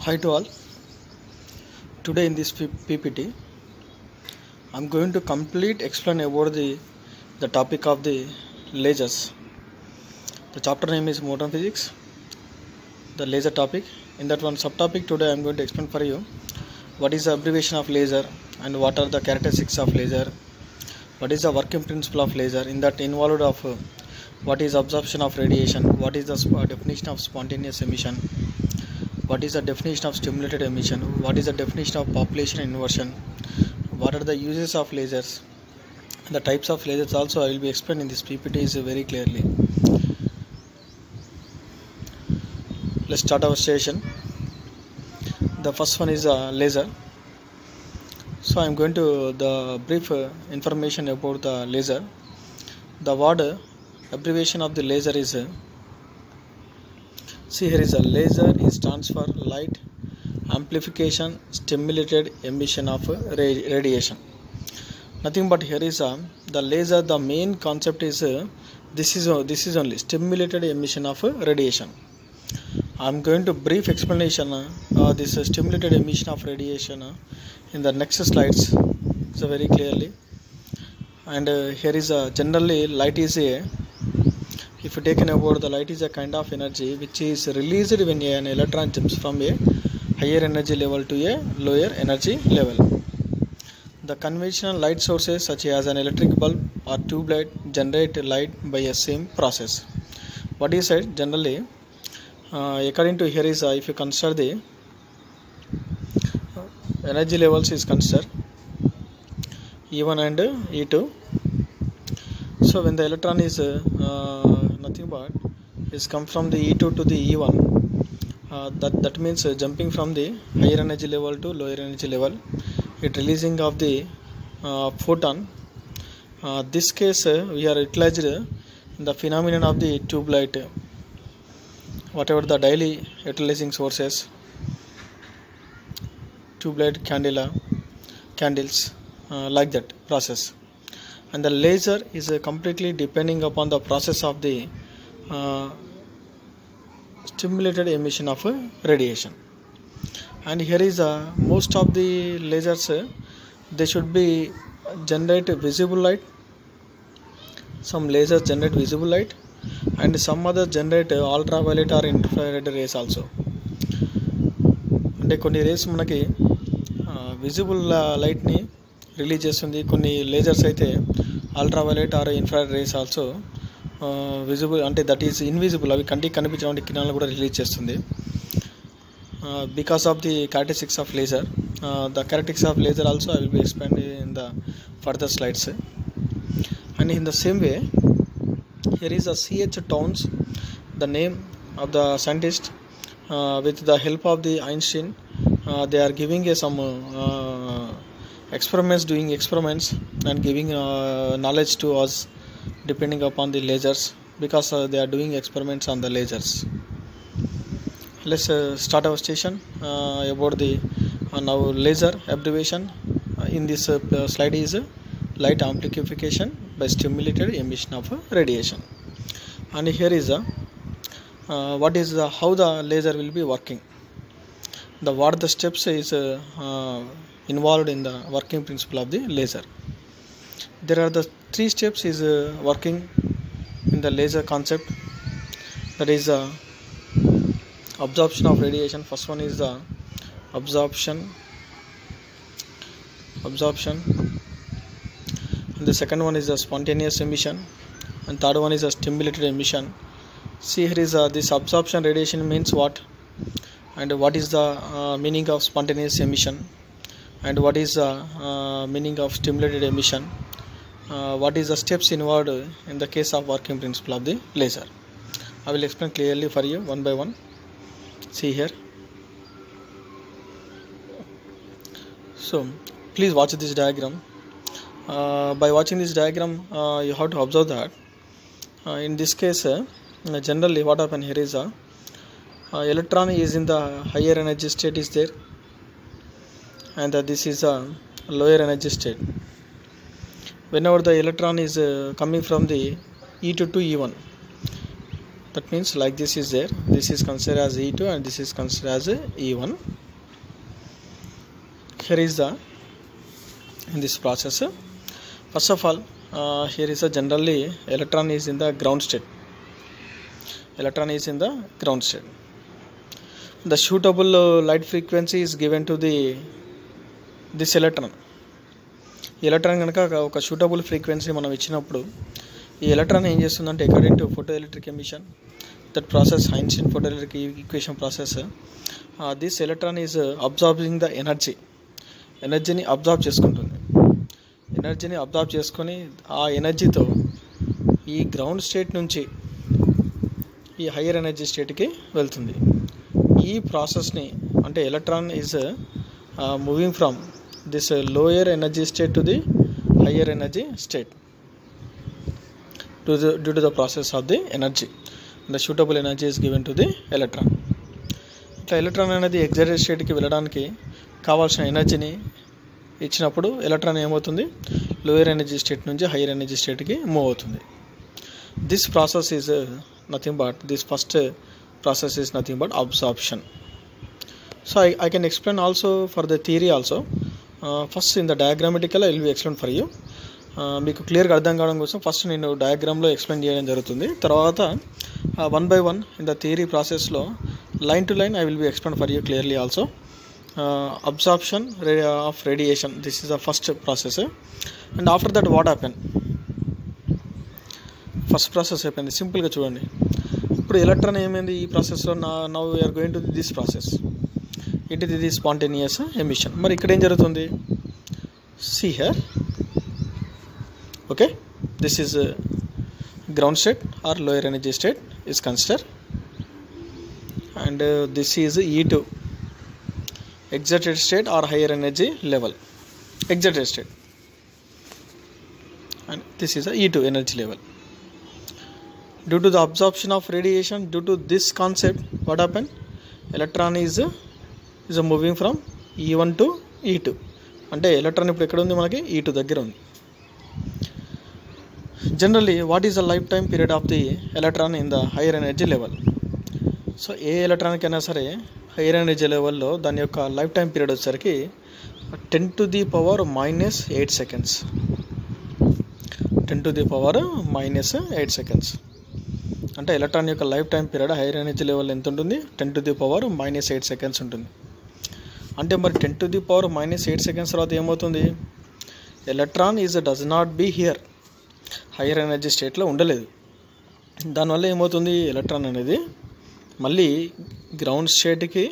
Hi to all. Today in this PPT, I'm going to complete explain about the topic of the lasers. The chapter name is Modern Physics, the laser topic. In that one subtopic today I'm going to explain for you what is the abbreviation of laser and what are the characteristics of laser, what is the working principle of laser, in that involved of what is absorption of radiation, what is the definition of spontaneous emission, what is the definition of stimulated emission, what is the definition of population inversion, what are the uses of lasers, the types of lasers also I will be explaining in this PPT very clearly. Let's start our session. The first one is laser. So I am going to the brief information about the laser. The word abbreviation of the laser is see, here is a laser. It stands for light amplification stimulated emission of radiation. Nothing but here is the laser. The main concept is this is only stimulated emission of radiation. I am going to brief explanation this stimulated emission of radiation in the next slides. So very clearly, and here is generally light is a, if you take about the light is a kind of energy which is released when an electron jumps from a higher energy level to a lower energy level. The conventional light sources such as an electric bulb or tube light generate light by a same process. What is said generally, according to here is if you consider the energy levels is considered E1 and E2. So when the electron is nothing but is come from the E2 to the E1, that means jumping from the higher energy level to lower energy level, it releasing of the photon. This case we are utilized the phenomenon of the tube light, whatever the daily utilizing sources, tube light candles, like that process. And the laser is completely depending upon the process of the stimulated emission of radiation. And here is most of the lasers they should be generate visible light. Some lasers generate visible light and some other generate ultraviolet or infrared rays also. అంటే కొన్ని race మనకి visible లైట్ని release చేస్తుంది. కొన్ని lasers అయితే ultraviolet or infrared rays also visible, అంటే that is invisible, అవి కంటికి కనిపించే కిరణాలను కూడా రిలీజ్ చేస్తుంది. Because of the characteristics of laser, the characteristics of laser also I will be expanding in the further slides. And in the same way, here is a C.H. Townes, the name of the scientist. With the help of the Einstein, they are giving some experiments, doing experiments and giving knowledge to us depending upon the lasers, because they are doing experiments on the lasers. Let's start our session about the now laser abbreviation. In this slide is light amplification by stimulated emission of radiation. And here is what is how the laser will be working. What the steps is involved in the working principle of the laser. There are the 3 steps is working in the laser concept. That is absorption of radiation. First one is the absorption, and the second one is the spontaneous emission, and third one is the stimulated emission. See, here is this absorption radiation means what, and what is the meaning of spontaneous emission, and what is the meaning of stimulated emission, what is the steps involved in the case of working principle of the laser. I will explain clearly for you one by one. See here. So please watch this diagram. By watching this diagram you have to observe that in this case generally what happen here is electron is in the higher energy state is there, and this is a lower energy state. Whenever the electron is coming from the E2 to E1, That means like this is there, this is considered as E2 and this is considered as E1. Here is the in this process, first of all, here is a generally electron is in the ground state. Electron is in the ground state. The suitable light frequency is given to this electron. ఈ electron కనుక ఒక suitable frequency మనం ఇచ్చినప్పుడు ఈ electron ఏం చేస్తుందంటే according to photo electric emission, that process Einstein photo electric equation process, this electron is absorbing the ఎనర్జీని absorb చేసుకుంటుంది. ఎనర్జీని అబ్జార్బ్ చేసుకొని ఆ ఎనర్జీతో ఈ గ్రౌండ్ స్టేట్ నుంచి ఈ హయ్యర్ ఎనర్జీ స్టేట్కి వెళ్తుంది. ఈ ప్రాసెస్ని అంటే electron is moving from this lower energy state to the higher energy state due to the process of the energy. The suitable energy is given to the electron. ఇట్లా electron అనేది excited స్టేట్కి వెళ్ళడానికి కావాల్సిన ఎనర్జీని ఇచ్చినప్పుడు ఎలక్ట్రాన్ ఏమవుతుంది, lower energy state నుంచి hire energy స్టేట్కి మూవ్ అవుతుంది. This process is nothing but this first process is nothing but absorption. So I can explain also for the theory also. First in the diagrammatical I will be explain for you. మీకు క్లియర్గా అర్థం కావడం కోసం first నేను డయాగ్రామ్లో explain చేయడం జరుగుతుంది. తర్వాత one by one in the theory ప్రాసెస్లో line to line I will be explain for you clearly also. Absorption of radiation, this is the first process. And after that what happen, first process అయిపోయింది. సింపుల్గా చూడండి, ఇప్పుడు electron ఏమైంది ఈ ప్రాసెస్లో, now we are going to this process, it ఇది spontaneous emission. మరి ఇక్కడ ఏం జరుగుతుంది, see here, okay, this is ground state or lower energy state is considered, and this is E2, excited state or higher energy level, excited state, and this is a E2 energy level. Due to the absorption of radiation, due to this concept, what happened, electron is moving from E1 to E2. అంటే electron ఇప్పుడు ఎక్కడ ఉంది, మనకి E2 దగ్గర ఉంది. Generally, what is the lifetime period of the electron in the higher energy level? So A electron కైనా సరే hire energy లెవెల్లో దాని యొక్క లైఫ్ టైం పీరియడ్ వచ్చేసరికి 10⁻⁻8 సెకండ్స్, 10⁻⁻8 సెకండ్స్. అంటే ఎలక్ట్రాన్ యొక్క life time period hire energy level ఎంత ఉంటుంది, 10⁻⁻8 సెకండ్స్ ఉంటుంది. అంటే మరి 10⁻⁻8 సెకండ్స్ తర్వాత ఏమవుతుంది, electron does not be here, higher energy స్టేట్లో ఉండలేదు. దానివల్ల ఏమవుతుంది, ఎలక్ట్రాన్ అనేది మళ్ళీ గ్రౌండ్ స్టేట్కి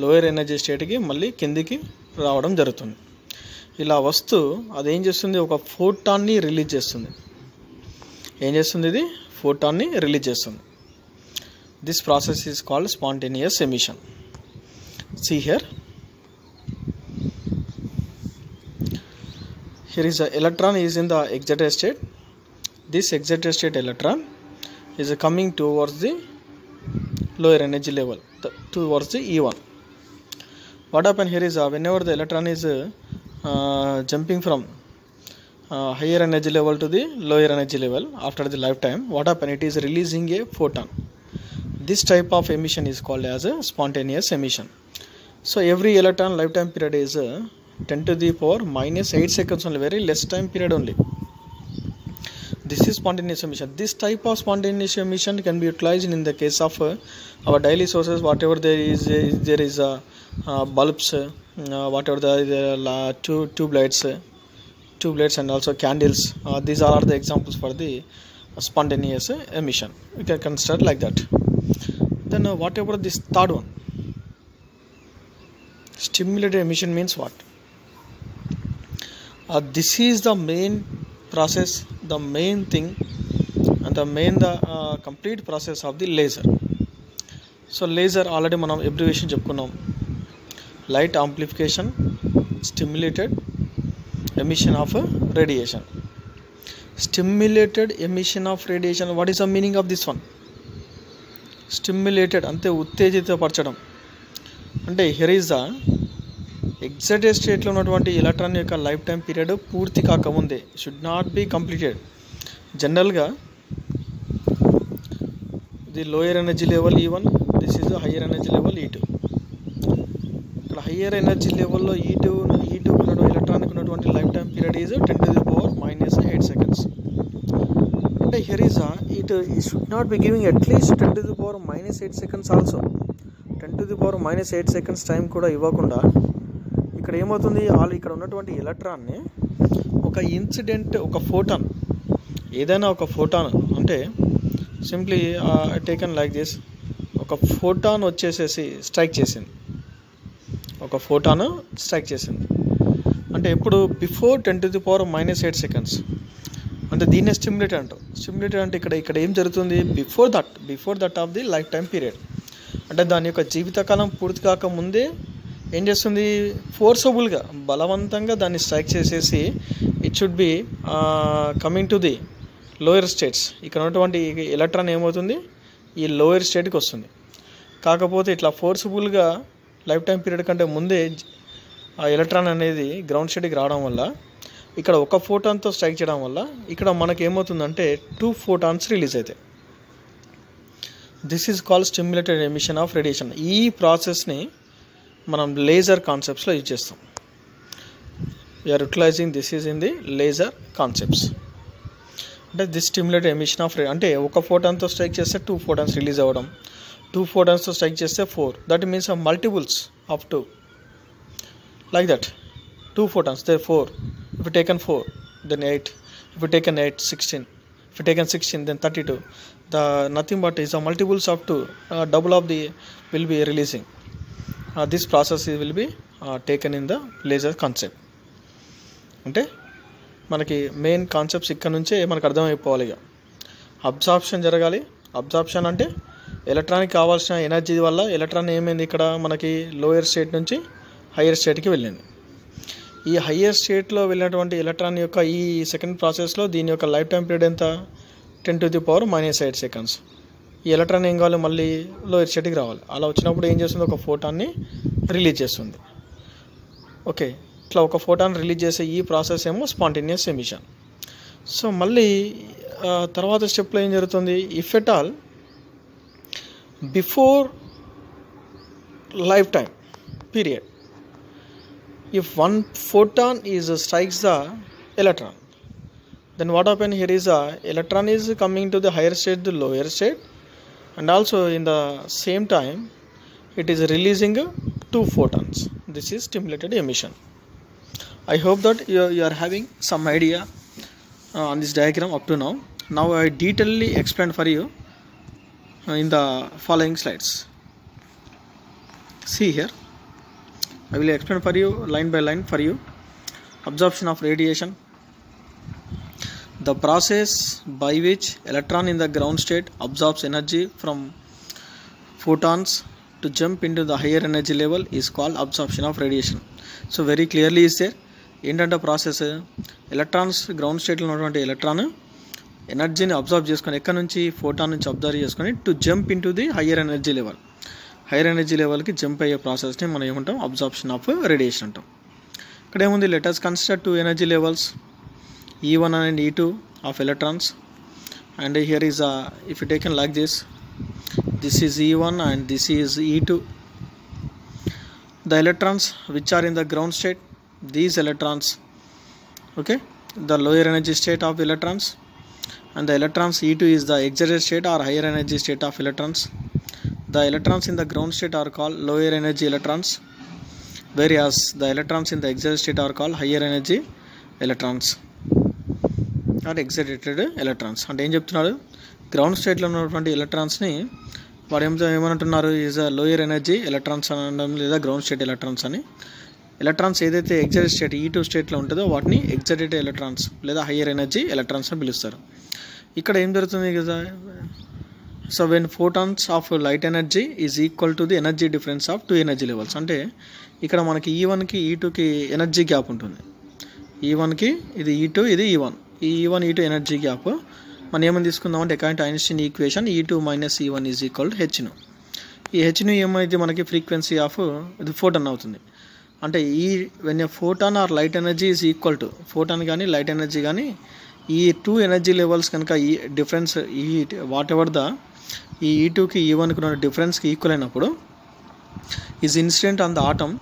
లోయర్ ఎనర్జీ స్టేట్కి మళ్ళీ కిందికి రావడం జరుగుతుంది. ఇలా వస్తూ అదేం చేస్తుంది, ఒక ఫోటాన్ని రిలీజ్ చేస్తుంది. ఏం చేస్తుంది, ఇది ఫోటాన్ని రిలీజ్ చేస్తుంది. This process is called spontaneous emission. See here, here is the electron is in the excited state. This excited state electron is coming towards the lower energy level, towards the E1. What happen here is whenever the electron is jumping from higher energy level to the lower energy level after the lifetime, what happen, it is releasing a photon. This type of emission is called as a spontaneous emission. So every electron lifetime period is 10⁻⁻8 seconds only, very less time period only. This is spontaneous emission. This type of spontaneous emission can be utilized in the case of our daily sources, whatever there is bulbs, whatever the tube lights and also candles. These are the examples for the spontaneous emission. We can consider like that. Then whatever this third one, stimulated emission means what? This is the main process, the main thing, and the complete process of the laser. So laser already మనం abbreviation చెప్పుకున్నాం, light amplification, stimulated emission of radiation. Stimulated emission of radiation, what is the meaning of this one? Stimulated అంటే ఉత్తేజితపరచడం. అంటే here is the excited స్టేట్లో ఉన్నటువంటి electron యొక్క life time period పూర్తి కాకముందే, should not be completed. జనరల్గా the lower energy level E1, this is the higher energy level E2. ఇక్కడ higher energy లెవెల్లో E2 ఉన్నటువంటి ఎలక్ట్రానిక్ ఉన్నటువంటి life time period is 10⁻⁻8 seconds. అంటే here is it should not be giving at least 10⁻⁻8 seconds also. 10⁻⁻8 seconds time కూడా ఇవ్వకుండా ఇక్కడ ఏమవుతుంది, ఇక్కడ ఉన్నటువంటి ఎలక్ట్రాన్ని ఒక ఇన్సిడెంట్, ఒక ఫోటాన్, ఏదైనా ఒక ఫోటాన్ అంటే సింప్లీ టేకన్ లైక్ దిస్, ఒక ఫోటాన్ వచ్చేసేసి స్ట్రైక్ చేసింది, ఒక ఫోటాన్ స్ట్రైక్ చేసింది అంటే ఎప్పుడు బిఫోర్ 10⁻⁻8 seconds. అంటే దీన్నే స్టిమ్యులేటెడ్ అంటాం. స్టిమ్యులేటెడ్ అంటే ఇక్కడ ఏం జరుగుతుంది, before that of the life time period, అంటే దాని యొక్క జీవితకాలం పూర్తి కాకముందే ఏం చేస్తుంది, ఫోర్సబుల్గా బలవంతంగా దాన్ని స్ట్రైక్ చేసేసి it should be coming to the lower states. ఇక్కడ ఉన్నటువంటి ఎలక్ట్రాన్ ఏమవుతుంది, ఈ లోయర్ స్టేట్కి వస్తుంది. కాకపోతే ఇట్లా ఫోర్సబుల్గా లైఫ్ టైం పీరియడ్ కంటే ముందే ఆ ఎలక్ట్రాన్ అనేది గ్రౌండ్ స్టేట్కి రావడం వల్ల, ఇక్కడ ఒక ఫోటాన్తో స్ట్రైక్ చేయడం వల్ల ఇక్కడ మనకి ఏమవుతుందంటే 2 photons రిలీజ్ అవుతాయి. This is called stimulated emission of radiation. ఈ ప్రాసెస్ని మనం లేజర్ కాన్సెప్ట్స్లో యూజ్ చేస్తాం. We are utilizing this is in the laser concepts. అంటే దిస్ స్టిమ్యులేటెడ్ ఎమిషన్ ఆఫ్ అంటే ఒక ఫోటాన్తో స్ట్రైక్ చేస్తే 2 photons రిలీజ్ అవ్వడం, 2 photonsతో స్ట్రైక్ చేస్తే 4, that means multiples of 2, like that. 2 photons, there 4. If you taken 4, then 8. If you taken 8, 16. If you taken 16, then 32. The nothing but is a multiples of 2, double of the will be releasing. This process will be taken in the laser concept. అంటే మనకి main concepts ఇక్కడ నుంచే మనకు అర్థమైపోవాలి. ఇక absorption జరగాలి. Absorption అంటే electronic కావాల్సిన energy వల్ల ఎలక్ట్రాన్ ఏమైంది, ఇక్కడ మనకి లోయర్ స్టేట్ నుంచి హయ్యర్ స్టేట్కి వెళ్ళింది. ఈ హయ్యర్ స్టేట్లో వెళ్ళినటువంటి ఎలక్ట్రాన్ యొక్క ఈ సెకండ్ ప్రాసెస్లో దీని యొక్క లైఫ్ టైం పీరియడ్ ఎంత, 10⁻⁸ seconds. ఈ ఎలక్ట్రాన్ ఏం కావాలి, మళ్ళీ లోయర్ స్టేట్కి రావాలి. అలా వచ్చినప్పుడు ఏం చేస్తుంది, ఒక ఫోటాన్ని రిలీజ్ చేస్తుంది. ఓకే, ఇట్లా ఒక ఫోటాన్ రిలీజ్ చేసే ఈ ప్రాసెస్ ఏమో స్పాంటేనియస్ ఎమిషన్. సో మళ్ళీ తర్వాత స్టెప్లో ఏం జరుగుతుంది, if at all before life time period, if one photon is strikes the electron, then what happen here is electron is coming to the higher state, the lower state, and also in the same time it is releasing 2 photons. This is stimulated emission. I hope that you are having some idea on this diagram up to now. Now I detailedly explained for you in the following slides. See here, I will explain for you line by line for you. Absorption of radiation, the process by which electron in the ground state absorbs energy from photons to jump into the higher energy level is called absorption of radiation. So very clearly is there, ఏంటంటే process, electrons ground స్టేట్లో ఉన్నటువంటి electron ఎనర్జీని observe చేసుకొని ఎక్కడి నుంచి, photon నుంచి observe చేసుకొని to jump in to the higher energy level, hire energy లెవెల్కి జంప్ అయ్యే ప్రాసెస్ని మనం ఏమంటాం, అబ్జార్ప్షన్ ఆఫ్ రేడియేషన్ అంటాం. ఇక్కడ ఏముంది, let us consider 2 energy levels E1 and E2 of electrons, and here is if you taken like this, this is E1 and this is E2. The electrons which are in the ground state, these electrons, okay, the lower energy state of electrons, and the electrons E2 is the excited state or higher energy state of electrons. The electrons in the ground state are called lower energy electrons, whereas the electrons in the excited state are called higher energy electrons or excited electrons. అంటే ఏం చెప్తున్నాడు, ground స్టేట్లో ఉన్నటువంటి ఎలక్ట్రాన్స్ని వాడు ఏమంటున్నారు, is a lower energy electrons అనడం, లేదా ground state electrons అని. ఎలక్ట్రాన్స్ ఏదైతే ఎగ్జైటెడ్ స్టేట్ E2 స్టేట్లో ఉంటుందో వాటిని ఎగ్జైటెడ్ ఎలక్ట్రాన్స్ లేదా హయ్యర్ ఎనర్జీ ఎలక్ట్రాన్స్ అని పిలుస్తారు. ఇక్కడ ఏం జరుగుతుంది కదా, so when photons of light energy is equal to the energy difference of 2 energy levels. అంటే ఇక్కడ మనకి E1కి E2కి ఎనర్జీ గ్యాప్ ఉంటుంది. E1కి ఇది E2, ఇది E1. ఈ E1 E2 ఎనర్జీ గ్యాప్ మనం ఏమని తీసుకుందామంటే according to Einstein equation E2 minus E1 is equal to హెచ్ను. ఈ హెచ్ను ఏమైతే మనకి ఫ్రీక్వెన్సీ ఆఫ్ ఇది ఫోటాన్ అవుతుంది. అంటే when a photon or light energy is equal to, photon కానీ లైట్ ఎనర్జీ కానీ ఈ 2 ఎనర్జీ లెవెల్స్ కనుక ఈ డిఫరెన్స్ ఈ వాట్ ఎవర్ ద ఈ E2కి E1కి ఉన్న డిఫరెన్స్కి ఈక్వల్ అయినప్పుడు is incident on the atom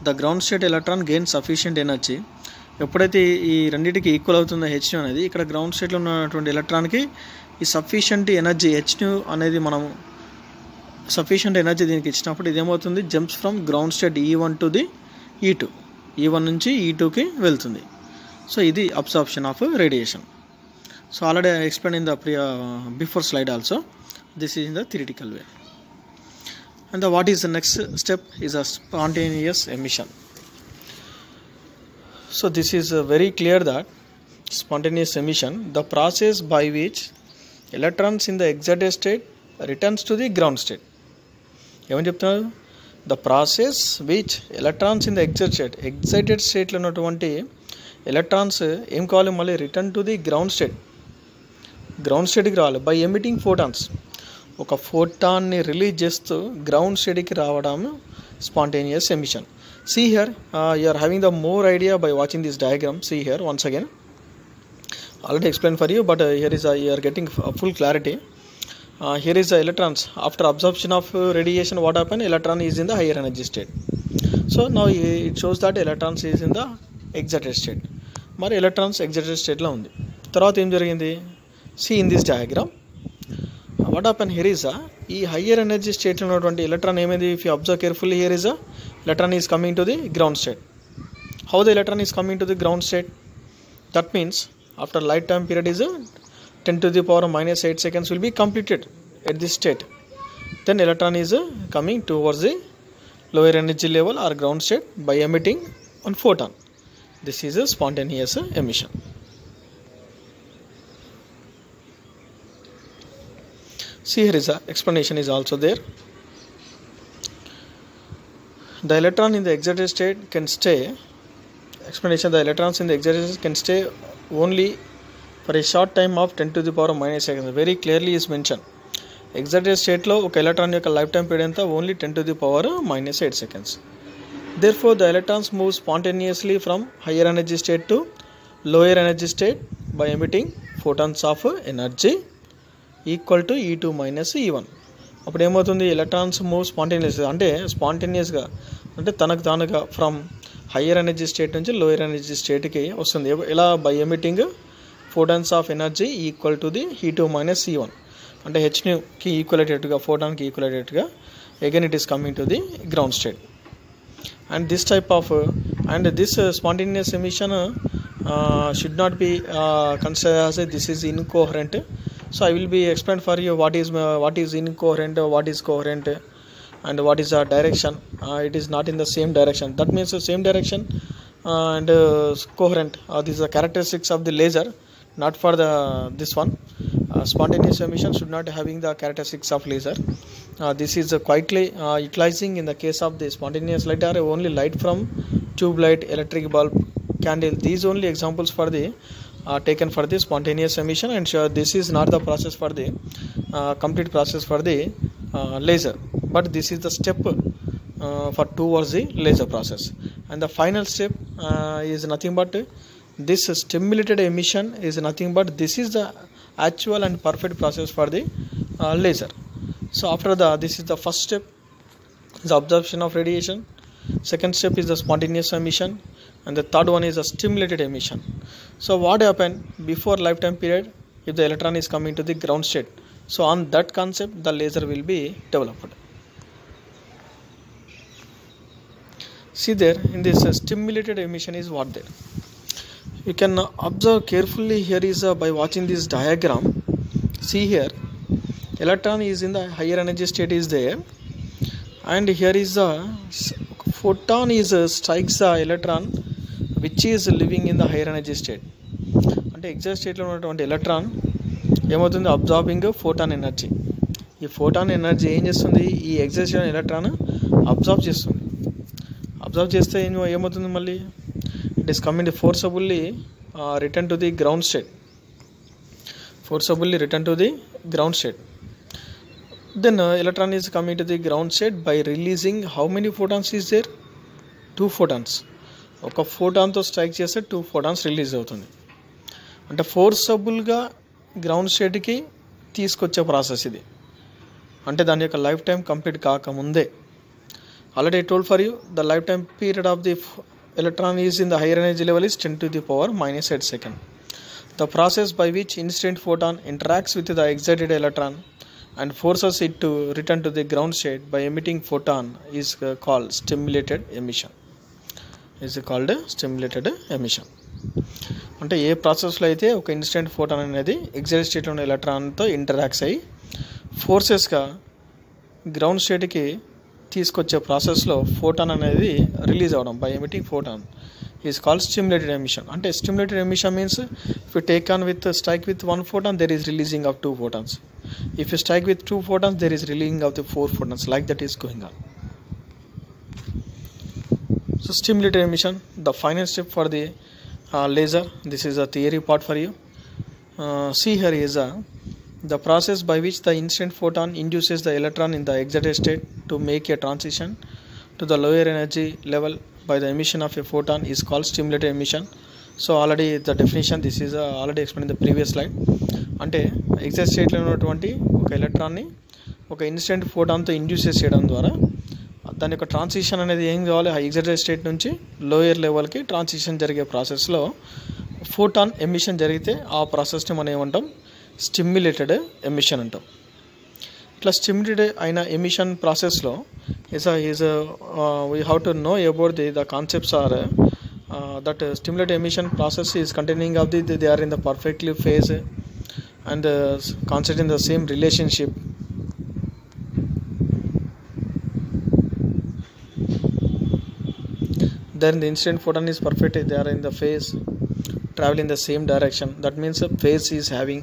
the ground state electron gain sufficient energy. ఎప్పుడైతే ఈ రెండింటికి ఈక్వల్ అవుతుందో హెచ్న్యూ అనేది, ఇక్కడ గ్రౌండ్ స్టేట్లో ఉన్నటువంటి ఎలక్ట్రాన్కి ఈ సఫిషియంట్ ఎనర్జీ హెచ్న్యూ అనేది మనం సఫిషియంట్ ఎనర్జీ దీనికి ఇచ్చినప్పుడు ఇదేమవుతుంది, jumps from ground state E1 to the E2, E1 నుంచి E2కి వెళ్తుంది. సో ఇది absorption of radiation. So already I explain in the before slide also. This is in the theoretical way. And what is the next step is a spontaneous emission. So this is very clear that spontaneous emission, the process by which electrons in the excited state returns to the ground state. ఏమని చెప్తున్నారు, the process which electrons in the excited స్టేట్లో ఉన్నటువంటి electrons ఏం కావాలి, మళ్ళీ return to the ground స్టేట్కి రావాలి by emitting photons. ఒక ఫోటాన్ని రిలీజ్ చేస్తూ గ్రౌండ్ స్టేట్కి రావడం spontaneous emission. See here you are having the more idea by watching this diagram. See here once again, already explain for you, but here is you are getting full clarity. Here is the electrons. After absorption of radiation, what happened? Electron is in the higher energy state. So now it shows that electrons is in the excited state. మరి electrons excited state లో ఉంది. తర్వాత ఏం జరిగింది? See in this diagram, what happened here is ఈ higher energy state లో ఉన్నటువంటి electron ఏమైంది? If you observe carefully, here is electron is coming to the ground state. How the electron is coming to the ground state? That means after lifetime period is 10 to the power minus 8 seconds will be completed at this state. Then electron is coming towards the lower energy level or ground state by emitting one photon. This is a spontaneous emission. See, here is a explanation is also there. The electron in the excited state can stay. Explanation: the electrons in the excited state can stay only for a short time of 10 to the power minus seconds. Very clearly is mentioned. Excited state లో ఒక electron యొక్క life time period అంతా only 10 to the power minus 8 seconds. Therefore the electrons move spontaneously from higher energy state to lower energy state by emitting photons of energy equal to E2 minus E1. అప్పుడు ఏమవుతుంది, electrons move స్పాంటేనియస్గా అంటే తనకు తానుగా from higher energy state నుంచి lower energy స్టేట్కి వస్తుంది. ఎలా? By emitting photons of energy equal to the E2 minus E1. అంటే హెచ్న్యూకి ఈక్వలేటెడ్గా, ఫోటాన్కి ఈక్వలేటెడ్గా again it is coming to the ground state. And this type of this spontaneous emission should not be considered as this is incoherent. So I will be explain for you what is incoherent, what is coherent, and what is the direction. It is not in the same direction. That means the same direction and coherent. These are the characteristics of the laser, not for this one. Spontaneous emission should not having the characteristics of laser. This is quietly utilizing in the case of the spontaneous light are only light from tube light, electric bulb, candle. These only examples for the taken for the spontaneous emission, and sure this is not the process for the complete process for the laser, but this is the step for towards the laser process. And the final step is nothing but this stimulated emission is nothing but this is the actual and perfect process for the laser. So after this is the first step, the absorption of radiation. Second step is the spontaneous emission, and the third one is the stimulated emission. So what happened before lifetime period if the electron is coming to the ground state? So on that concept the laser will be developed. See there in this stimulated emission is what there. You can observe carefully here is by watching this diagram. See here, electron is in the higher energy state is there, and here is the photon is strikes the electron which is living in the higher energy state. అంటే excite స్టేట్లో ఉన్నటువంటి electron ఏమవుతుంది, absorbing photon energy. ఈ photon energy ఏం చేస్తుంది, ఈ excitation electron absorb చేస్తుంది. Observe చేస్తే ఏమవుతుంది, మళ్ళీ it is coming forcibly return to the ground state. Then electron is coming to the ground state by releasing how many photons is there? 2 photons. ఒక ఫోటాన్తో strike చేస్తే 2 photons release అవుతుంది. అంటే ఫోర్సబుల్గా ground స్టేట్కి తీసుకొచ్చే ప్రాసెస్ ఇది. అంటే దాని యొక్క లైఫ్ టైం కంప్లీట్ కాకముందే. Already told for you the life time period of the electron is in the higher energy level is 10 to the power minus 8 second. The process by which incident photon interacts with the excited electron and forces it to return to the ground state by emitting photon is called stimulated emission. అంటే ఏ ప్రాసెస్లో అయితే ఒక instant photon అనేది excited స్టేట్లో ఉన్న ఎలక్ట్రాన్తో interacts అయ్యి ఫోర్సెస్గా ground స్టేట్కి తీసుకొచ్చే ప్రాసెస్లో ఫోటాన్ అనేది రిలీజ్ అవ్వడం by emitting photon is called stimulated emission. అంటే stimulated emission means if you take on with strike with 1 photon there is releasing of 2 photons. If you strike with 2 photons there is releasing of the 4 photons, like that is going on. So stimulated emission, the final step for the laser. This is a theory part for you. See here is the process by which the incident photon induces the electron in the excited state to make a transition to the lower energy level by the emission of a photon is called stimulated emission. So already the definition, this is already explained in the previous slide. అంటే excited స్టేట్లో ఉన్నటువంటి ఒక ఎలక్ట్రాన్ని ఒక instant ఫోటాన్తో induce చేయడం ద్వారా దాని యొక్క transition అనేది ఏం కావాలి, ఎగ్జైటెడ్ స్టేట్ నుంచి లోయర్ లెవెల్కి ట్రాన్సిషన్ జరిగే ప్రాసెస్లో ఫోటాన్ ఎమిషన్ జరిగితే ఆ ప్రాసెస్ని మనం ఏమంటాం, స్టిమ్యులేటెడ్ ఎమిషన్ అంటాం. ఇట్లా స్టిమ్యులేటెడ్ అయిన ఎమిషన్ ప్రాసెస్లో we have to know about the concepts are that stimulated emission process is containing of they are in the perfectly phase and considering the same relationship. Then the incident photon is perfect, they are in the phase, travel in the same direction. That means a phase is having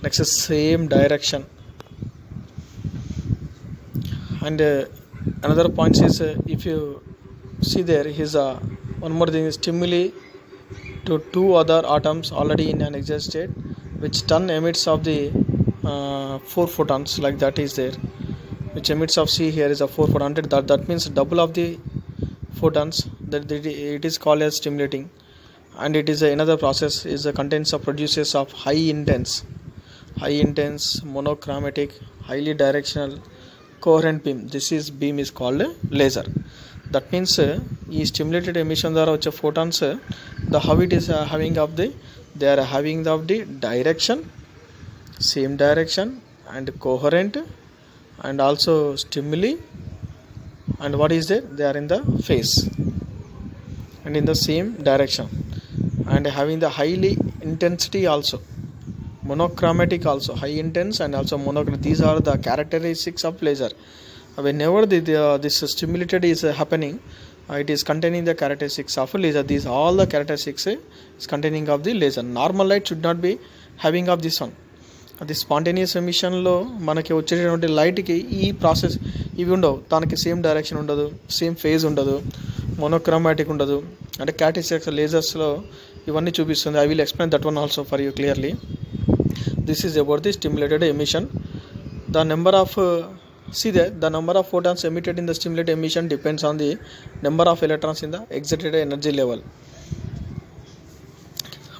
next same direction. And another point is if you see there is one more thing, stimuli to 2 other atoms already in an excited state which turn emits of the 4 photons, like that is there, which emits of C here is a 4 photon. That means double of the photons, that it is called as stimulating. And it is another process is contains of produces of high intense monochromatic highly directional coherent beam. This is beam is called laser. That means ఈ stimulated emission ద్వారా వచ్చే photons the how it is having of the they are having of the direction, same direction and coherent and also stimuli, and what is there, they are in the phase and in the same direction and having the highly intensity also, monochromatic also, high intense and also monochromatic. These are the characteristics of laser. Whenever this stimulated is happening, it is containing the characteristics of laser. These all the characteristics is containing of the laser. Normal light should not be having of this one. అది spontaneous ఎమిషన్లో మనకి వచ్చేటటువంటి లైట్కి ఈ process ఇవి ఉండవు, దానికి same direction ఉండదు, same phase ఉండదు, monochromatic ఉండదు. అంటే క్యారెక్టరిస్టిక్స్ లేజర్స్లో ఇవన్నీ చూపిస్తుంది. I will explain that one also for you clearly. This is about the stimulated emission. The number of the number of photons emitted in the stimulated emission depends on the number of electrons in the excited energy level.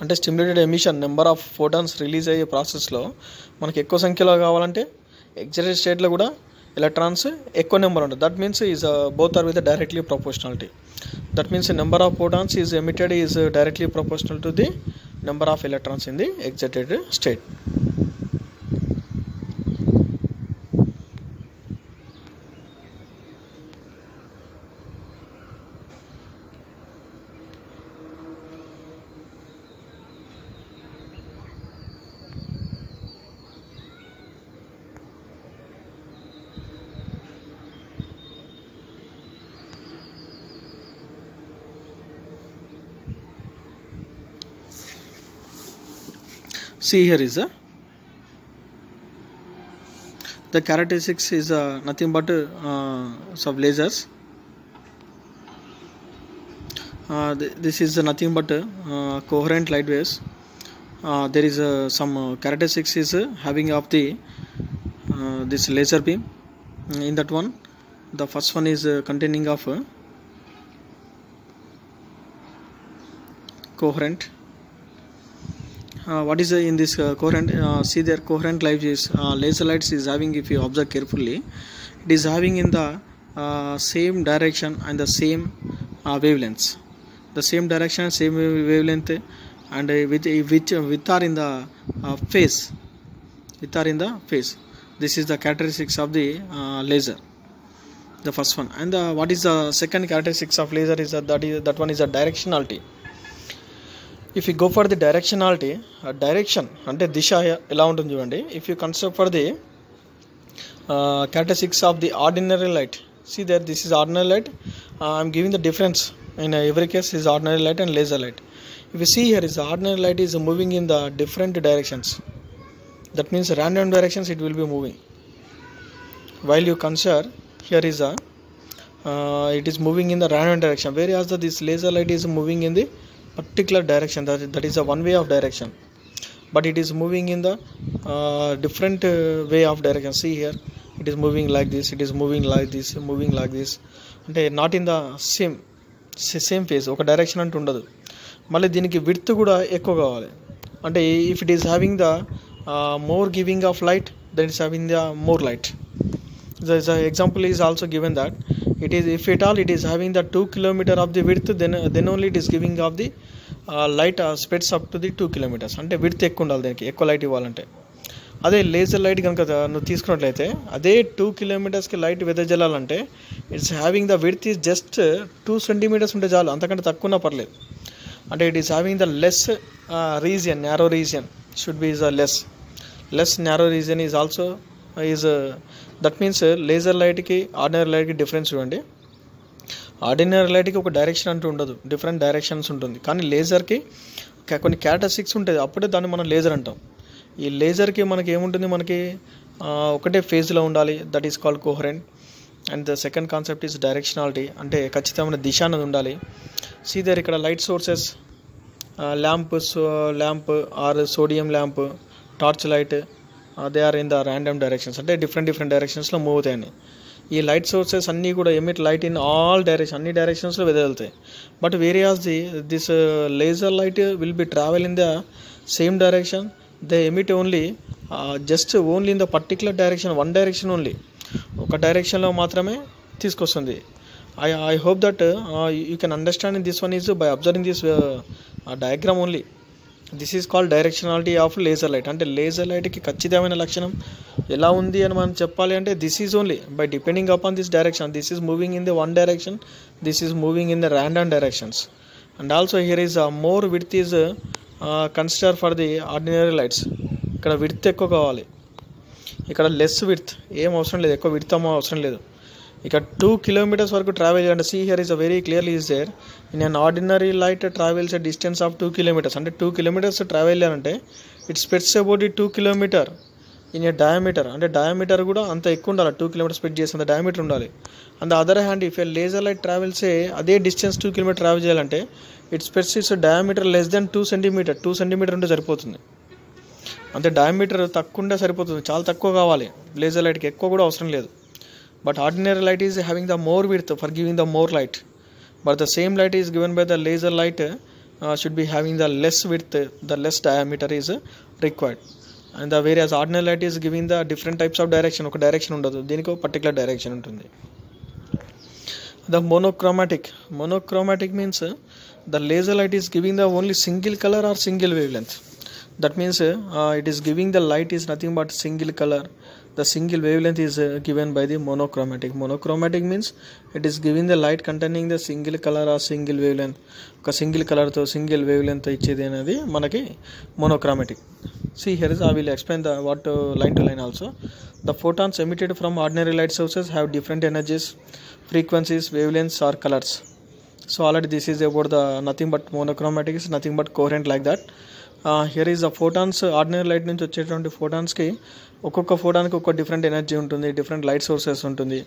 అంటే stimulated emission number of photons release అయ్యే ప్రాసెస్లో మనకి ఎక్కువ సంఖ్యలో కావాలంటే excited స్టేట్లో కూడా electrons ఎక్కువ నెంబర్ ఉంటుంది. That means is both or with directly proportionality. That means number of photons is emitted is directly proportional to the number of electrons in the excited state. See here is the characteristics is nothing but some lasers. This is nothing but coherent light waves. There is some characteristics is having of the this laser beam. In that one, the first one is containing of coherent. what is in this coherent, see their coherent light is laser lights is having, if you observe carefully, it is having in the same direction and the same wavelengths, the same direction, same wavelength, and with are in the phase, with are in the phase. This is the characteristics of the laser, the first one. And what is the second characteristics of laser is that one is the directionality. If you go for the directionality, direction అంటే దిశ ఎలా ఉంటుంది చూడండి. If you consider for the characteristics of the ordinary light, see there, this is ordinary light. I am giving the difference in every case is ordinary light and laser light. If you see here, is the ordinary light is moving in the different directions, that means random directions it will be moving, while you consider here is a it is moving in the random direction, whereas this laser light is moving in the particular direction, that is a one way of direction, but it is moving in the different way of direction. See here, it is moving like this, it is moving like this, moving like this, అంటే not in the same phase, ఒక direction అంటూ ఉండదు. మళ్ళీ దీనికి width కూడా ఎక్కువ కావాలి, అంటే if it is having the more giving of light, that is having the more light. The example is also given that it is, if at all it is having the 2 km of the width, then only it is giving of the light spreads up to the 2 kilometers, అంటే width ఎక్కువ ఉండాలి, దీనికి ఎక్కువ light ఇవ్వాలంటే. అదే laser light కనుక నువ్వు తీసుకున్నట్లయితే అదే 2 kilometersకి లైట్ వెదజల్లాలంటే it's having the width is just 2 centimeters ఉంటే చాలు, అంతకంటే తక్కువ ఉన్నా పర్లేదు. అంటే it is having the less region, narrow region should be is a less narrow region is also is that means laser లైట్కి ఆర్డినరీ లైట్కి డిఫరెన్స్ చూడండి. ఆర్డినరీ లైట్కి ఒక డైరెక్షన్ అంటూ ఉండదు, డిఫరెంట్ డైరెక్షన్స్ ఉంటుంది, కానీ లేజర్కి కొన్ని క్యారెక్టరిస్టిక్స్ ఉంటుంది, అప్పుడే దాన్ని మనం లేజర్ అంటాం. ఈ లేజర్కి మనకి ఏముంటుంది, మనకి ఒకటే ఫేజ్లో ఉండాలి, that is called coherent. And the second concept is directionality, అంటే ఖచ్చితమైన దిశ అనేది ఉండాలి. సీదర్ ఇక్కడ light sources, lamp or sodium lamp, torch light, they are in the random directions, అంటే డిఫరెంట్ డైరెక్షన్స్లో మూవ్ అవుతాయని. ఈ లైట్ సోర్సెస్ అన్నీ కూడా emit light in all direction, అన్ని డైరెక్షన్స్లో వెదజల్తాయి. But whereas this laser light will be travel in the same direction, they emit only just only in the particular direction, one direction only, ఒక డైరెక్షన్లో మాత్రమే తీసుకొస్తుంది. I hope that you can understand this one is by observing this diagram only. This is called directionality of laser light. అంటే laser లైట్కి ఖచ్చితమైన లక్షణం ఎలా ఉంది అని మనం చెప్పాలి అంటే this is only by depending upon this direction. This is moving in the one direction, this is moving in the random directions. And also here is more width is consider for the ordinary lights. ఇక్కడ width ఎక్కువ కావాలి, ఇక్కడ less width ఏం అవసరం లేదు, ఎక్కువ width అవసరం లేదు. ఇక్కడ 2 kilometers వరకు ట్రావెల్ చేయండి. See here is very clearly is there in an ordinary light travels a distance of 2 kilometers. అంటే 2 kilometers ట్రావెల్ చేయాలంటే it spreads about 2 kilometer in a diameter, అంటే డయామీటర్ కూడా అంత ఎక్కువ ఉండాలి, 2 kilometers స్ప్రెడ్ చేసేంత డయామీటర్ ఉండాలి. And the other hand if a laser light travels అదే డిస్టెన్స్ 2 kilometers ట్రావెల్ చేయాలంటే it spreads its diameter less than 2 centimeters, 2 centimeters ఉంటే సరిపోతుంది. అంటే డయామీటర్ తక్కువ ఉంటే సరిపోతుంది, చాలా తక్కువ కావాలి లేజర్ లైట్కి, ఎక్కువ కూడా అవసరం లేదు. But ordinary light is having the more width for giving the more light, but the same light is given by the laser light should be having the less width, the less diameter is required. And the whereas ordinary light is giving the different types of direction, oka direction undadu, deeniki particular direction untundi. The monochromatic means the laser light is giving the only single color or single wavelength. That means it is giving the light is nothing but single color. The single wavelength is given by the monochromatic. Monochromatic means it is giving the light containing the single color or single wavelength. Oka single color tho single wavelength ichedi anadi manaki monochromatic. See here is I will explain the what line to line also. The photons emitted from ordinary light sources have different energies, frequencies, wavelengths or colors. So already this is about the nothing but monochromatic is nothing but coherent like that. Here is the photons, ordinary light నుంచి వచ్చేటువంటి ఫోటాన్స్కి ఒక్కొక్క ఫోటాన్కి ఒక్కొక్క different energy ఉంటుంది, different light sources ఉంటుంది,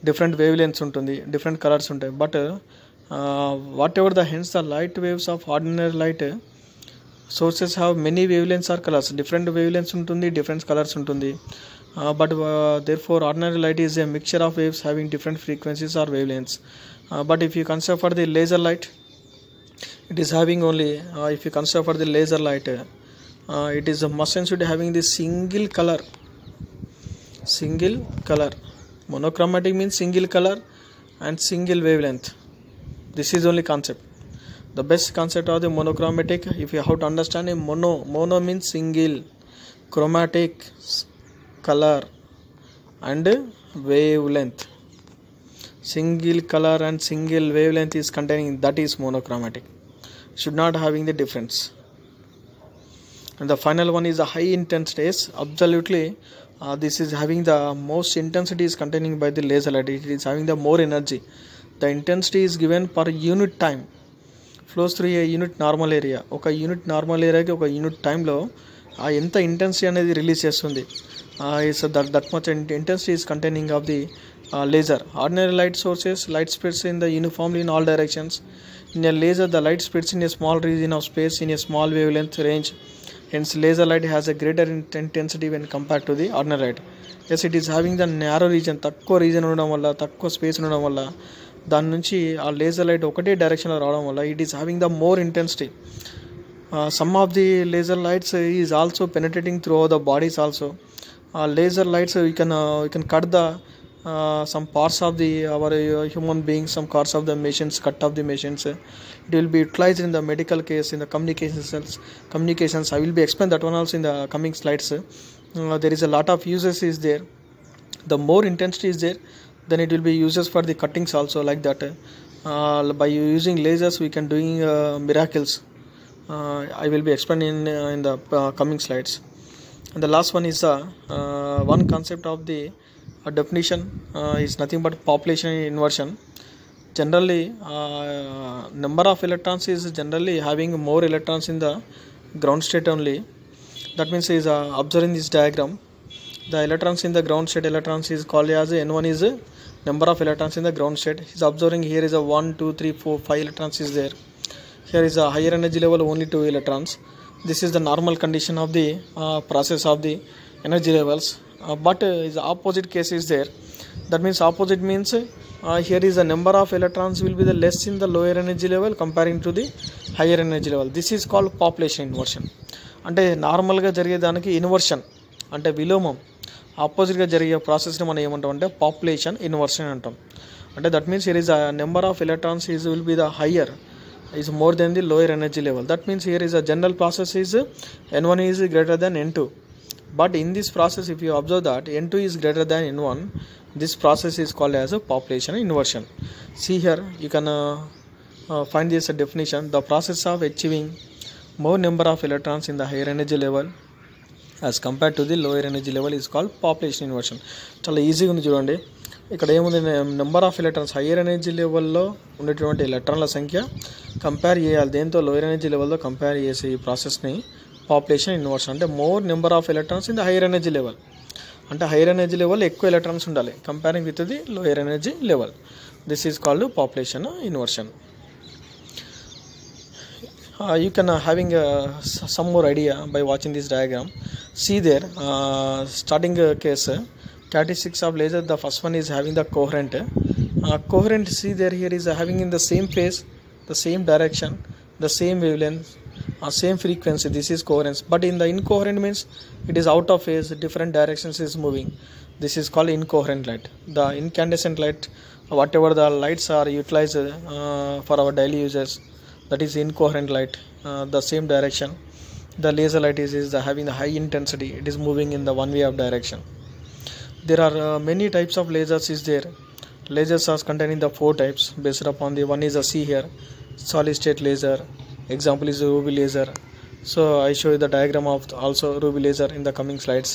different wavelengths ఉంటుంది, different colours ఉంటాయి. But whatever the hence the light waves of ordinary light sources have many wavelengths or colours, different wavelengths ఉంటుంది, different colours ఉంటుంది. But therefore ordinary light is a mixture of waves having different frequencies or wavelengths. But if you consider for the laser light, it is having only if you consider for the laser light, it is a must and should having the single color. Monochromatic means single color and single wavelength. This is only concept. The best concept of the monochromatic, if you have to understand, a mono means single, chromatic color and wavelength. Single color and single wavelength is containing, that is monochromatic. Should not having the difference. And the final one is the high intensities. Absolutely, this is having the most intensity is containing by the laser light. It is having the more energy. The intensity is given per unit time. Flows through a unit normal area. Oka unit normal area ki oka unit time lo enta intensity anedi release chestundi. So that much intensity is containing of the laser. Ordinary light sources, light spreads in the uniformly in all directions. In a laser, the light spreads in a small region of space in a small wavelength range. Hence, laser light has a greater intensity when compared to the ordinary light. Yes, it is having the narrow region, takko region ఉండడం వల్ల, తక్కువ space ఉండడం వల్ల, దాని నుంచి ఆ laser light ఒకటే డైరెక్షన్లో రావడం వల్ల it is having the more intensity. Some of the laser lights is also penetrating through the bodies also. Laser lights you can cut the some parts of the our human beings, some parts of the machines, cut off the machines. It will be utilized in the medical case, in the communications. I will be explain that one also in the coming slides. There is a lot of uses is there. The more intensity is there, then it will be uses for the cuttings also, like that. By using lasers we can doing miracles. I will be explaining in the coming slides. And the last one is one concept of the definition is nothing but population inversion. Generally, number of electrons is generally having more electrons in the ground state only. That means is observing this diagram, the electrons in the ground state electrons is called as N1 is number of electrons in the ground state. Is observing here is a 1, 2, 3, 4, 5 electrons is there. Here is a higher energy level, only 2 electrons. This is the normal condition of the process of the energy levels. But is the opposite case is there. That means opposite means here is the number of electrons will be the less in the lower energy level comparing to the higher energy level. This is called population inversion. అంటే నార్మల్గా జరిగేదానికి inversion అంటే విలోమం, ఆపోజిట్గా జరిగే ప్రాసెస్ని మనం ఏమంటాం అంటే పాపులేషన్ ఇన్వర్షన్ అంటాం. అంటే that means here is a number of electrons is will be the higher is more than the lower energy level. That means here is a general process is N1 is greater than N2. But in this process, if you observe that N2 is greater than N1, this process is called as a population inversion. See here, you can find this definition. The process of achieving more number of electrons in the higher energy level as compared to the lower energy level is called population inversion. చాలా ఈజీగా ఉంది చూడండి. ఇక్కడ ఏముంది, number of electrons higher energy లెవెల్లో ఉండేటువంటి ఎలక్ట్రాన్ల సంఖ్య కంపేర్ చేయాలి దేంతో, లోయర్ ఎనర్జీ లెవెల్లో కంపేర్ చేసే ఈ ప్రాసెస్ని పాపులేషన్ ఇన్వర్షన్ అంటే more number of electrons in the higher energy level. అంటే హైయర్ ఎనర్జీ లెవెల్ ఎక్కువ ఎలక్ట్రాన్స్ ఉండాలి comparing with the lower energy level. This is called population inversion. You can having some more idea by watching this diagram. See there, starting case characteristics of laser. The first one is having the coherent. Coherent, see there, here is having in the same phase, the same direction, the same wavelength, same frequency. This is coherence. But in the incoherent means it is out of phase, different directions is moving. This is called incoherent light. The incandescent light, whatever the lights are utilized for our daily users, that is incoherent light. The same direction. The laser light is having the high intensity. It is moving in the one way of direction. There are many types of lasers is there. Lasers are containing the 4 types based upon the one is a see here, solid state laser. Example is ruby laser. So I show you the diagram of also ruby laser in the coming slides.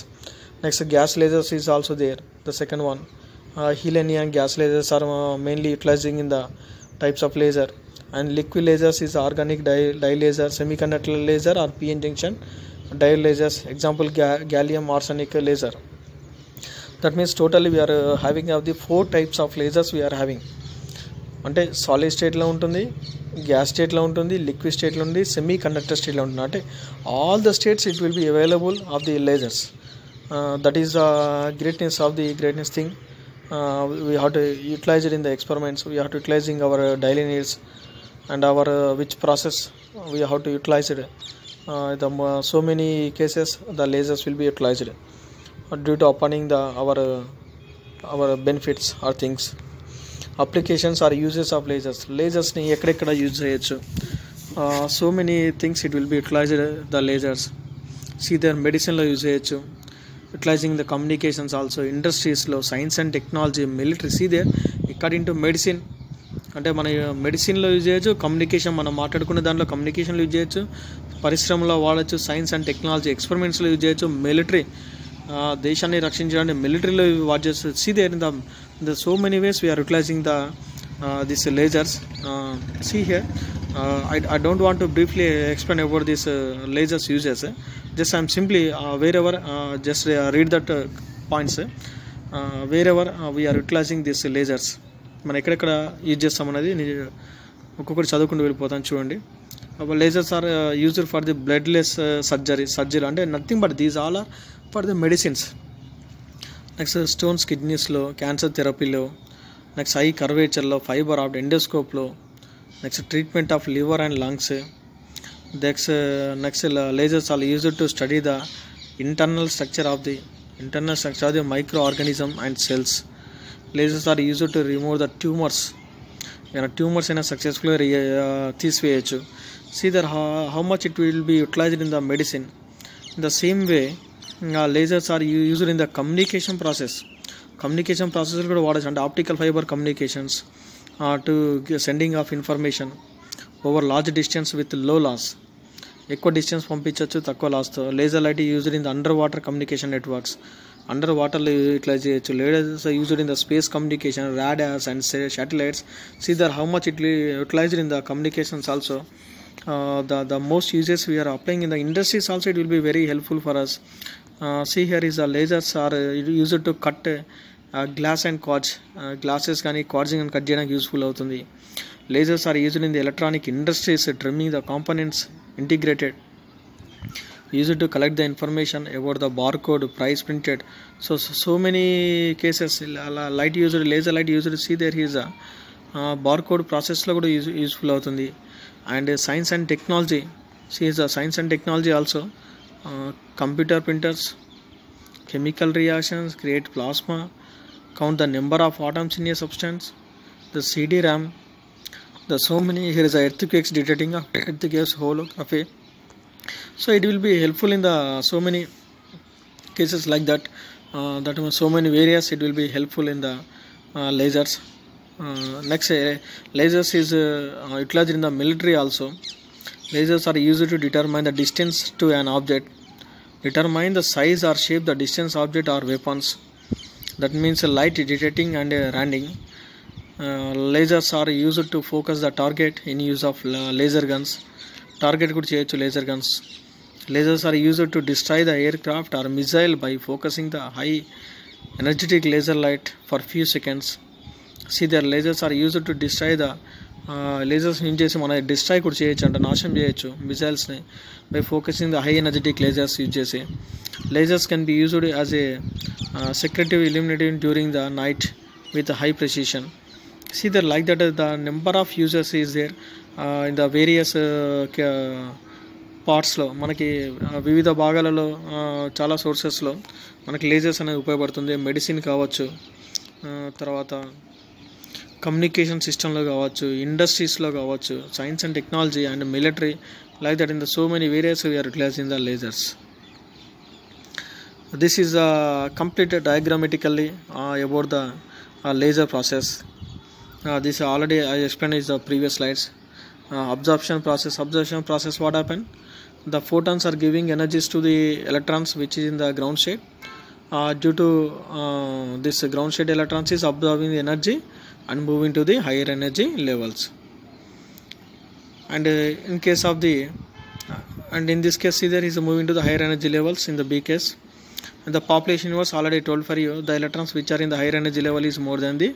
Next, gas lasers is also there. The second one, helium neon gas lasers are mainly utilizing in the types of laser. And liquid lasers is organic dye laser, semiconductor laser or p-n junction dye lasers. Example gallium arsenic laser. That means totally we are having of the 4 types of lasers we are having. అంటే solid స్టేట్లో ఉంటుంది, gas స్టేట్లో ఉంటుంది, liquid స్టేట్లో ఉంది, semi conductor స్టేట్లో ఉంటుంది. అంటే all the states it will be available of the lasers. That is the greatness of the greatness thing. We have to utilize it in the experiments. We have to utilizing our daily needs and our which process we have to utilize it. So many cases the lasers will be utilized due to opening our benefits or things. Applications or uses of lasers ni ekkada use cheyochu. So many things it will be utilized the lasers. See their medicine lo use cheyochu, utilizing the communications also, industries lo, science and technology, military. See there according to medicine అంటే మన మెడిసిన్లో use చేయొచ్చు, communication మనం మాట్లాడుకునే దాంట్లో కమ్యూనికేషన్లో use చేయొచ్చు, పరిశ్రమలో వాడచ్చు, సైన్స్ అండ్ టెక్నాలజీ ఎక్స్పెరిమెంట్స్లో యూజ్ చేయొచ్చు, మిలిటరీ దేశాన్ని రక్షించడానికి మిలిటరీలో వాట్ చేస్తుంది. See there in the so many ways we are utilizing this lasers. See here, I don't want to briefly explain about this lasers uses. Just I'm simply wherever just read that points. Wherever we are utilizing these lasers, మనం ఎక్కడెక్కడ use చేస్తామన్నది ఒక్కొక్కటి చదువుకుంటూ వెళ్ళిపోతాను చూడండి. lasers are used for the bloodless surgery అంటే nothing but these all are for the medicines. Next stones కిడ్నీస్లో, cancer థెరపీలో, next eye కర్వేచర్లో, ఫైబర్ ఆప్ట్ ఎండోస్కోప్లో, next treatment of liver and lungs. Next lasers are used to study the internal structure of the microorganism and cells. Lasers are used to remove the tumors. Tumors in a successfully తీసివేయచ్చు. See that how much it will be utilized in the medicine. In the same way, lasers are used in the communication process. Communication process కూడా వాడచ్చు, అంటే optical fibre communications to sending of information over large distance with low loss. ఎక్కువ distance పంపించవచ్చు తక్కువ లాస్తో. Laser light used in the under water communication networks. Under వాటర్లో utilise చేయొచ్చు. lasers are used in the space communication, radars and satellites. See that how much it utilized in the communications also. The most uses we are applying in the industries also, it will be very helpful for us. See here is the lasers are used to cut glass and cords. Glasses కానీ cards కానీ cut చేయడానికి useful అవుతుంది. lasers are used in the electronic industries, trimming the components integrated. Used to collect the information about the barcode, price printed. So many cases light used, laser light used. See there is a barcode process lo kuda useful avutundi. And science and technology, see is a science and technology also. Computer printers, chemical reactions, create plasma, count the number of atoms in a substance, the CD-RAM, the so many. Here is a earthquakes detecting earthquakes, holography. So it will be helpful in the so many cases like that. So many areas it will be helpful in the lasers. Next, lasers is utilized in the military also. Lasers are used to determine the distance to an object, determine the size or shape the distance object or weapons. That means light detecting and randing. Lasers are used to focus the target in use of laser guns. Target could change to laser guns. Lasers are used to destroy the aircraft or missile by focusing the high energetic laser light for few seconds. See their lasers are used to destroy the lasers use చేసి మన destroy కూడా చేయొచ్చు, అంటే నాశనం చేయొచ్చు మిసైల్స్ని by focusing the high energetic lasers use చేసి. lasers can be used as a secretive illuminating during the night with high precision. See that like that the number of users is there in the various పార్ట్స్లో. మనకి వివిధ భాగాలలో చాలా సోర్సెస్లో మనకి lasers అనేది ఉపయోగపడుతుంది. Medicine కావచ్చు, తర్వాత కమ్యూనికేషన్ సిస్టంలో కావచ్చు, ఇండస్ట్రీస్లో కావచ్చు, science and technology and military, like that in the so many various we are utilizing the lasers. This is completed diagrammatically about the laser process. This already I explained in the previous slides. Absorption process what happened? The photons are giving energies to the electrons which is in the ground state. Due to this ground state electrons is absorbing the energy and moving to the higher energy levels. And in case of the and in this case, see there is moving to the higher energy levels in the B case. And the population was already told for you, the electrons which are in the higher energy level is more than the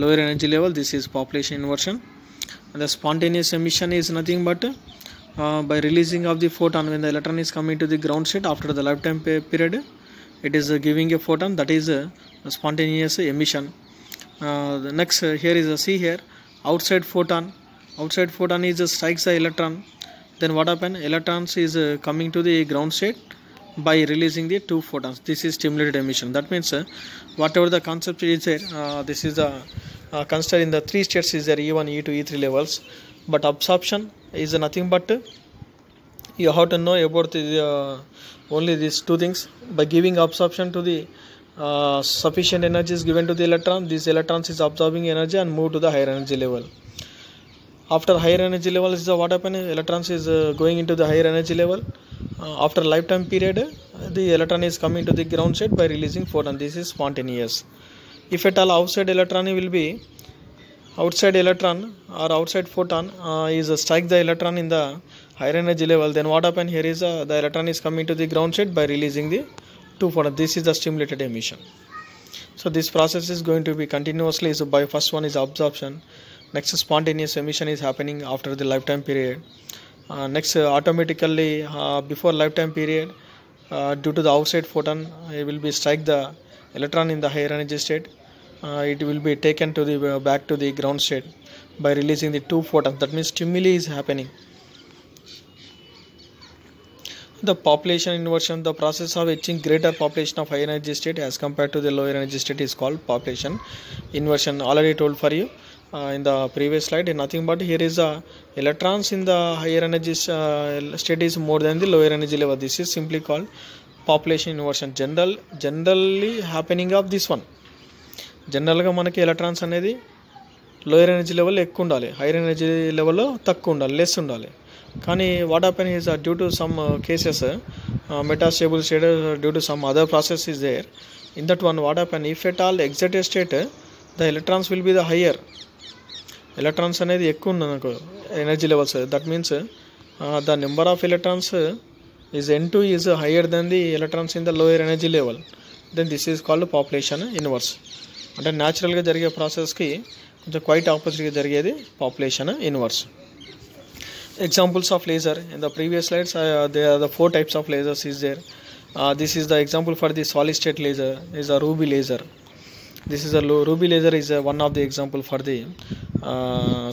lower energy level. This is population inversion. And the spontaneous emission is nothing but by releasing of the photon when the electron is coming to the ground state after the lifetime period, it is giving a photon, that is spontaneous emission. The next here is see here outside photon is strikes the electron then what happen? Electrons is coming to the ground state by releasing the 2 photons. This is stimulated emission. That means whatever the concept is there, this is the considered in the 3 states is there, E1, E2, E3 levels. But absorption is nothing but you have to know about the, only these 2 things. By giving absorption to the sufficient energy is given to the electron, these electrons is absorbing energy and move to the higher energy level. After higher energy level is what happen? Electrons is going into the higher energy level. After lifetime period, the electron is coming to the ground state by releasing photon. This is spontaneous. If at all outside electron will be outside electron or outside photon is strike the electron in the higher energy level, then what happen here is the electron is coming to the ground state by releasing the 2 photons. This is the stimulated emission. So this process is going to be continuously. So by first one is absorption, next spontaneous emission is happening after the lifetime period. Next automatically before lifetime period, due to the outside photon, it will be strike the electron in the higher energy state. It will be taken to the back to the ground state by releasing the 2 photons. That means stimuli is happening. The population inversion, the process of achieving greater population of higher energy state as compared to the lower energy state is called population inversion. Already told for you in the previous slide. Nothing but here is electrons in the higher energy state is more than the lower energy level. This is simply called population inversion. Generally happening of this one. General గా మనకి electrons అనేది lower energy level ఎక్కువ ఉండాలి, hire energy లెవెల్లో తక్కువ ఉండాలి, less ఉండాలి. కానీ what happen is due to some cases metastable state due to some other process is there. In that one what happen if at all excited state the electrons will be the higher. Electrons అనేది ఎక్కువ ఉంది నాకు energy levels. That means the number of electrons is N2 is higher than the electrons in the lower energy level. Then this is called population inverse. అంటే న్యాచురల్గా జరిగే ప్రాసెస్కి కొంచెం quiet ఆపోజిట్గా జరిగేది population inverse. Examples of laser in the previous slides, there are the 4 types of lasers is there. This is the example for the solid state laser is a ruby laser. This is a ruby laser is one of the example for the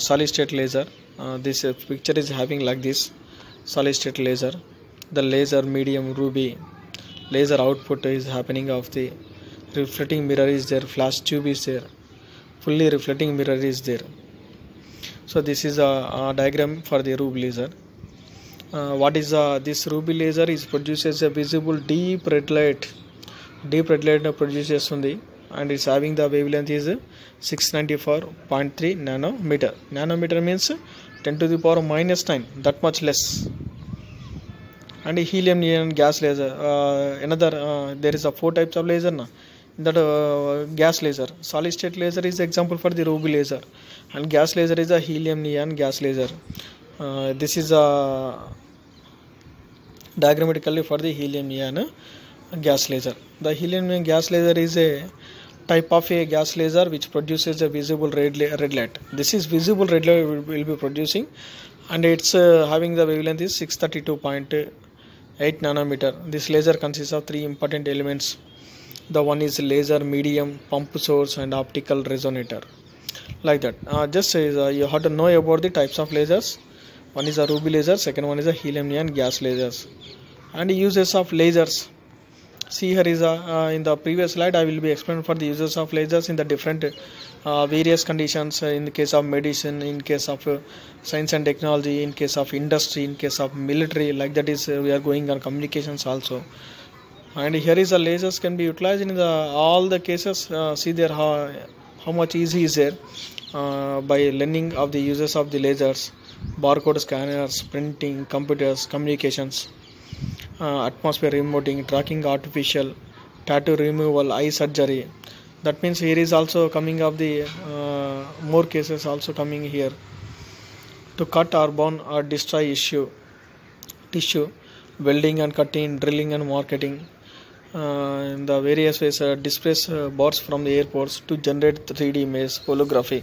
solid state laser. This picture is having like this solid state laser. The laser medium ruby laser output is happening of the reflecting mirror is there, flash tube is there, fully reflecting mirror is there. So this is a diagram for the ruby laser. What is this ruby laser is produces a visible deep red light. Deep red light produces undi and it's having the wavelength is 694.3 nanometer. Nanometer means 10 to the power minus 9, that much less. And helium neon gas laser. Another there is a 4 types of laser na. That gas laser, solid state laser is example for the ruby laser, and gas laser is a helium neon gas laser. This is a diagrammatically for the helium neon gas laser. The helium neon gas laser is a type of a gas laser which produces a visible red light. This is visible red light will be producing, and it's having the wavelength is 632.8 nanometer. This laser consists of 3 important elements. The one is laser medium, pump source and optical resonator, like that. Just you have to know about the types of lasers. One is a ruby laser, second one is a helium neon gas lasers. And uses of lasers, see here is in the previous slide I will be explaining for the uses of lasers in the different various conditions, in the case of medicine, in case of science and technology, in case of industry, in case of military, like that is we are going on communications also. And here is the lasers can be utilized in the all the cases. See there how much easy is there by learning of the uses of the lasers, barcode scanners, printing, computers, communications, atmosphere remoting, tracking artificial, tattoo removal, eye surgery. That means here is also coming of the more cases also coming here to cut or burn or destroy tissue, welding and cutting, drilling and marketing. In the various ways displays boards from the airports to generate 3D image holography.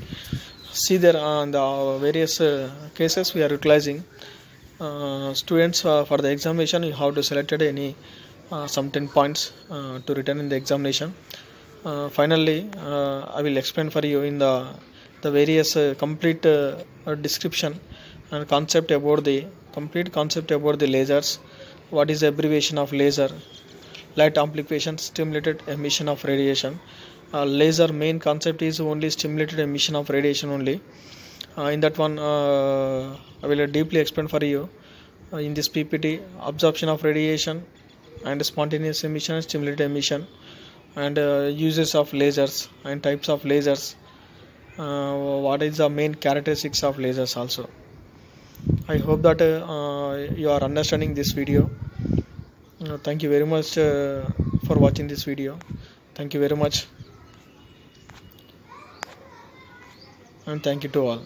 See there on the various cases we are utilizing. Students for the examination you have to select any some 10 points to return in the examination. Finally I will explain for you in the various complete description and concept about the complete concept about the lasers. What is the abbreviation of laser? Light amplification, stimulated emission of radiation. Laser main concept is only stimulated emission of radiation only. In that one, I will deeply explain for you in this PPT: absorption of radiation and spontaneous emission, stimulated emission, and uses of lasers and types of lasers. What is the main characteristics of lasers also. I hope that you are understanding this video. Thank you very much for watching this video. Thank you very much, and thank you to all.